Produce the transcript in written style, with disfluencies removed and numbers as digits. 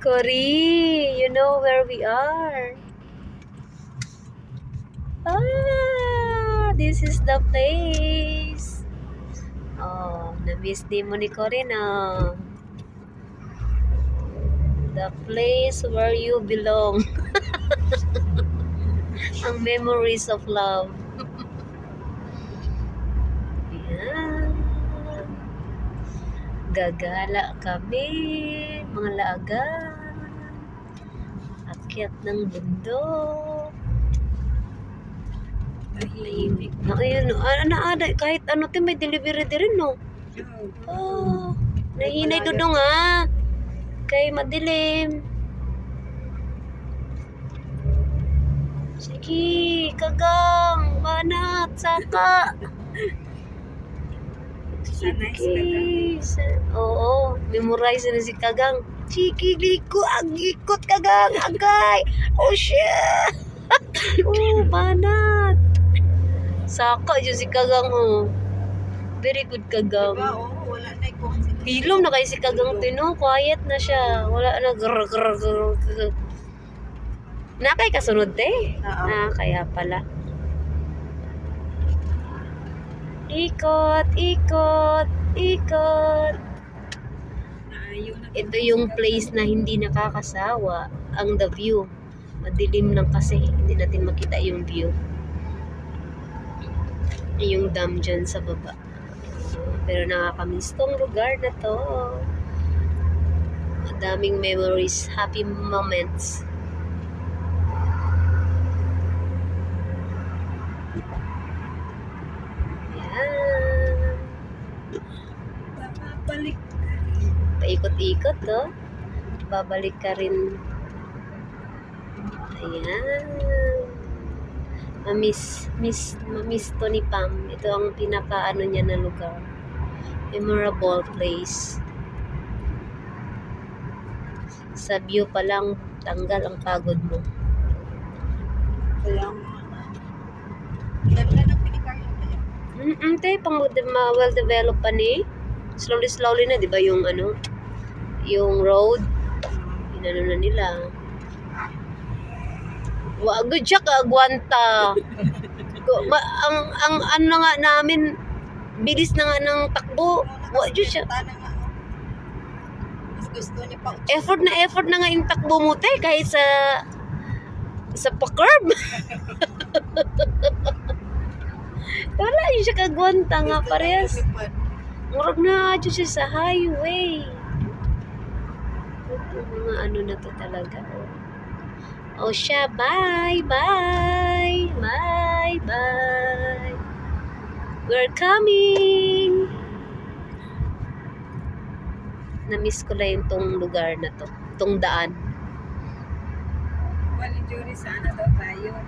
Cory, you know where we are. Ah, this is the place. Oh, na-miss din mo ni Cory na. The place where you belong. Ang memories of love. Yan. Gagala kami, mga laagan. Akyat ng bundok. Tahimik. Ayun, kahit ano, may delivery din rin, no? Oh, nahinay dudong ha. Kay madilim. Sige, kagang, banat, saka. Sige. Oo, memorize na si kagang. Sige, liko, ang ikot kagang, agay. Oh, shit. Oh, banat. Saka dyan si kagang, oh. Very good kagang. Diba, wala na ikong Hilom na kayo si kagang tino. Quiet na siya. Wala na grrrr. Nakay kasunod te? Kaya pala. Ikot, ikot, ikot. Ito yung place na hindi nakakasawa. Ang the view. Madilim lang kasi. Hindi natin makita yung view. Yung dam dyan sa baba. Pero nakakamiss tong lugar na to. Madaming memories, happy moments. Yan. babalik. Paikot-ikot, to. Babalik ka rin. Ayan. Mamiss to ni Pam. Ito ang pinapaano niya na lugar. Memorable place. Sa view pa lang, tanggal ang pagod mo. Kaya ganda ng pinikarya kaya. Te, well-developed pa ni. Slowly na, di ba yung ano, yung road. Inano na nila. Wag siya ka, Guanta. Ang ano nga namin, bilis na nga ng takbo. Wag siya. Mas gusto niya pa. Effort na nga yung takbo mo, te, kahit sa pa-curb. Wala yun siya kagwanta nga parehas. Murag na dyan siya sa highway. Ito mga ano na to talaga. O siya, bye. We're coming. Na-miss ko lang tong lugar na to. Tong daan. Wali jury sana daw tayo.